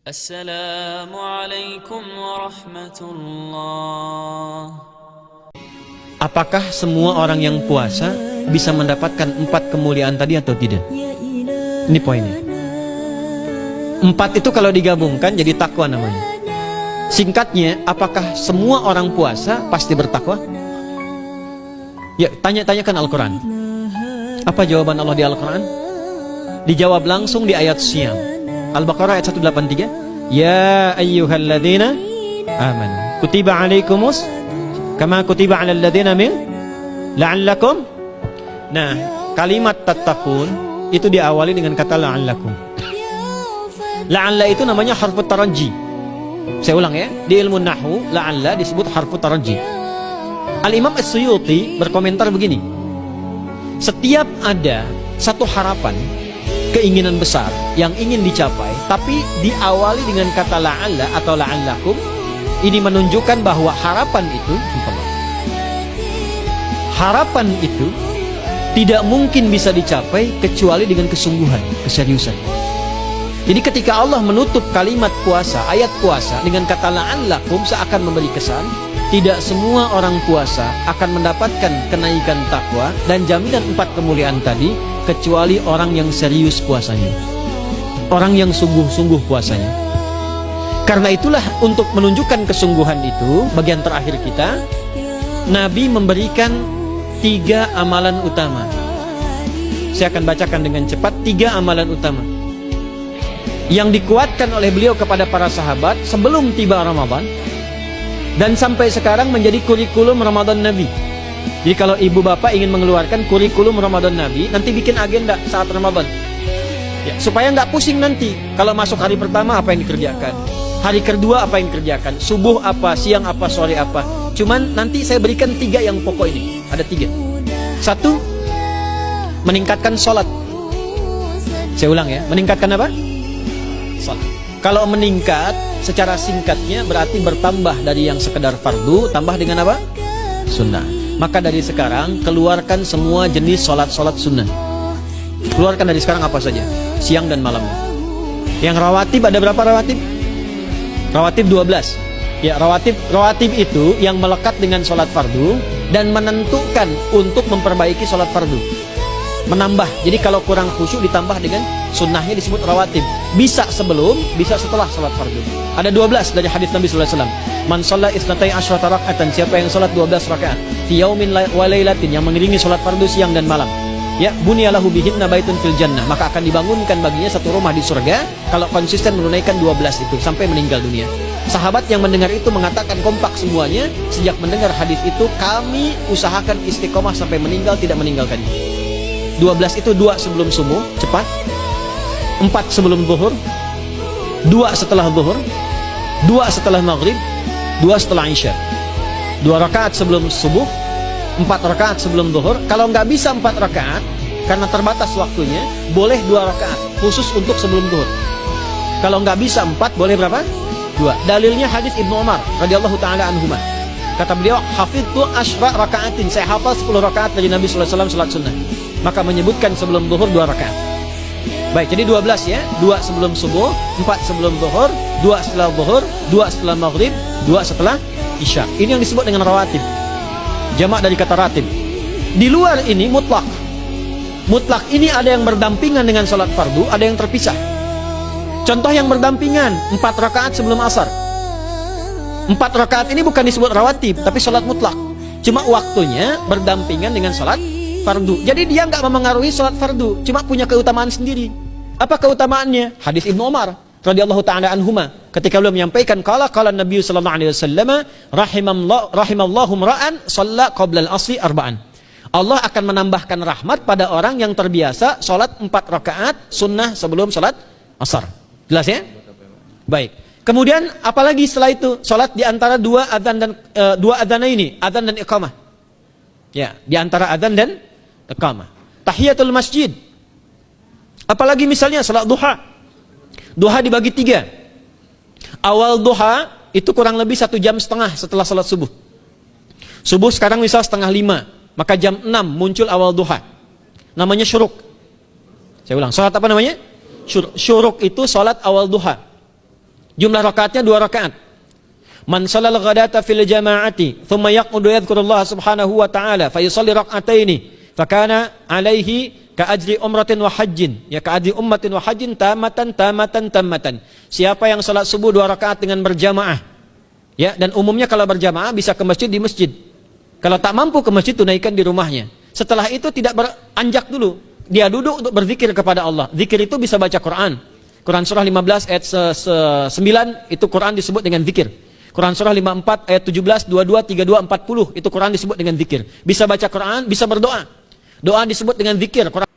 Assalamualaikum warahmatullah. Apakah semua orang yang puasa bisa mendapatkan 4 kemuliaan tadi atau tidak? Ini poinnya. 4 itu kalau digabungkan jadi takwa namanya. Singkatnya, apakah semua orang puasa pasti bertakwa? Ya, tanya-tanyakan Al-Quran. Apa jawaban Allah di Al-Quran? Dijawab langsung di ayat Syam. Al-Baqarah ayat 183. Ya ayyuhalladzina amanu kutiba alaikumus kama kutiba alal ladzina min la'allakum. Nah, kalimat tattaqun itu diawali dengan kata la'allakum. La'alla itu namanya harfu taraji. Saya ulang ya, di ilmu nahwu la'alla disebut harfu taraji. Al-Imam As-Suyuti berkomentar begini. Setiap ada satu harapan, keinginan besar yang ingin dicapai, tapi diawali dengan kata la'alla atau la'allakum, ini menunjukkan bahwa harapan itu tidak mungkin bisa dicapai kecuali dengan kesungguhan, keseriusan. Jadi ketika Allah menutup kalimat puasa, ayat puasa dengan kata la'allakum, seakan memberi kesan tidak semua orang puasa akan mendapatkan kenaikan takwa dan jaminan 4 kemuliaan tadi kecuali orang yang serius puasanya, orang yang sungguh-sungguh puasanya. Karena itulah, untuk menunjukkan kesungguhan itu, bagian terakhir kita, Nabi memberikan 3 amalan utama. Saya akan bacakan dengan cepat 3 amalan utama yang dikuatkan oleh beliau kepada para sahabat sebelum tiba Ramadan, dan sampai sekarang menjadi kurikulum Ramadan Nabi. Jadi kalau ibu bapak ingin mengeluarkan kurikulum Ramadan Nabi, nanti bikin agenda saat Ramadan ya, supaya nggak pusing nanti. Kalau masuk hari pertama apa yang dikerjakan, hari kedua apa yang dikerjakan, subuh apa, siang apa, sore apa. Cuman nanti saya berikan 3 yang pokok ini. Ada 3. 1, meningkatkan sholat. Saya ulang ya, meningkatkan apa? Sholat. Kalau meningkat secara singkatnya berarti bertambah dari yang sekedar fardu, tambah dengan apa? Sunnah. Maka dari sekarang keluarkan semua jenis sholat-sholat sunnah. Keluarkan dari sekarang apa saja, siang dan malam. Yang rawatib, ada berapa rawatib? Rawatib 12. Ya, rawatib itu yang melekat dengan sholat fardu dan menentukan untuk memperbaiki sholat fardu, menambah. Jadi kalau kurang khusyuk ditambah dengan sunnahnya, disebut rawatib. Bisa sebelum, bisa setelah sholat fardu. Ada 12 dari hadis Nabi sallallahu alaihi wasallam. Man shalla isnatai asyrata raka'atan, siapa yang sholat 12 rakaat fi yaumin wa lailatin, yang mengiringi sholat fardu siang dan malam, ya, bunyalahu bihinna baitun fil jannah, maka akan dibangunkan baginya satu rumah di surga kalau konsisten menunaikan 12 itu sampai meninggal dunia. Sahabat yang mendengar itu mengatakan kompak semuanya, sejak mendengar hadis itu kami usahakan istiqomah sampai meninggal tidak meninggalkannya. 12 itu 2 sebelum subuh, cepat. 4 sebelum zuhur, 2 setelah zuhur, 2 setelah maghrib, 2 setelah isya. 2 rakaat sebelum subuh, 4 rakaat sebelum zuhur. Kalau nggak bisa 4 rakaat karena terbatas waktunya, boleh 2 rakaat khusus untuk sebelum zuhur. Kalau nggak bisa 4, boleh berapa? 2. Dalilnya hadis Ibnu Umar radhiyallahu taala anhuma. Kata beliau, hafidtu asyra rakaatin, saya hafal 10 rakaat dari Nabi sallallahu alaihi wasallam salat sunnah. Maka menyebutkan sebelum zuhur 2 rakaat. Baik, jadi 12 ya. 2 sebelum subuh, 4 sebelum zuhur, 2 setelah zuhur, 2 setelah maghrib, 2 setelah isya. Ini yang disebut dengan rawatib. Jamak dari kata ratib. Di luar ini mutlak. Mutlak ini ada yang berdampingan dengan sholat fardu, ada yang terpisah. Contoh yang berdampingan, 4 rakaat sebelum asar. 4 rakaat ini bukan disebut rawatib, tapi sholat mutlak. Cuma waktunya berdampingan dengan sholat fardu. Jadi dia nggak memengaruhi sholat fardu, cuma punya keutamaan sendiri. Apa keutamaannya? Hadis Ibnu Umar radhiyallahu taala anhuma, ketika beliau menyampaikan qala Nabi sallallahu alaihi wasallam, rahimallahu ra'an shalla qabla al-asri arba'an. Allah akan menambahkan rahmat pada orang yang terbiasa sholat 4 rakaat sunnah sebelum sholat asar. Jelas ya? Baik. Kemudian apalagi setelah itu? Sholat di antara 2 adzan dan 2 adzan ini, adzan dan iqamah. Ya, di antara adzan dan iqamah. Tahiyatul masjid. Apalagi misalnya salat duha. Duha dibagi 3. Awal duha itu kurang lebih 1,5 jam setelah salat subuh. Subuh sekarang misal 4:30, maka jam 6 muncul awal duha. Namanya syuruk. Saya ulang, salat apa namanya? Syuruk itu salat awal duha. Jumlah rakaatnya 2 rakaat. Man sallal ghadata fil jama'ati thumma yaqudu yadhkurullah subhanahu wa ta'ala fa yusalli rak'ataini fakana alaihi ka ajri umratin wa hajjin, ya ka ajri ummatin wa hajjin tamatan. Siapa yang salat subuh 2 rakaat dengan berjamaah, ya, dan umumnya kalau berjamaah bisa ke masjid di masjid. Kalau tak mampu ke masjid, tunaikan di rumahnya. Setelah itu tidak beranjak dulu, dia duduk untuk berzikir kepada Allah. Zikir itu bisa baca Quran. Quran surah 15 ayat 9 itu Quran disebut dengan zikir. Quran surah 54 ayat 17, 22, 32, 40 itu Quran disebut dengan zikir. Bisa baca Quran, bisa berdoa. Doa disebut dengan zikir. Quran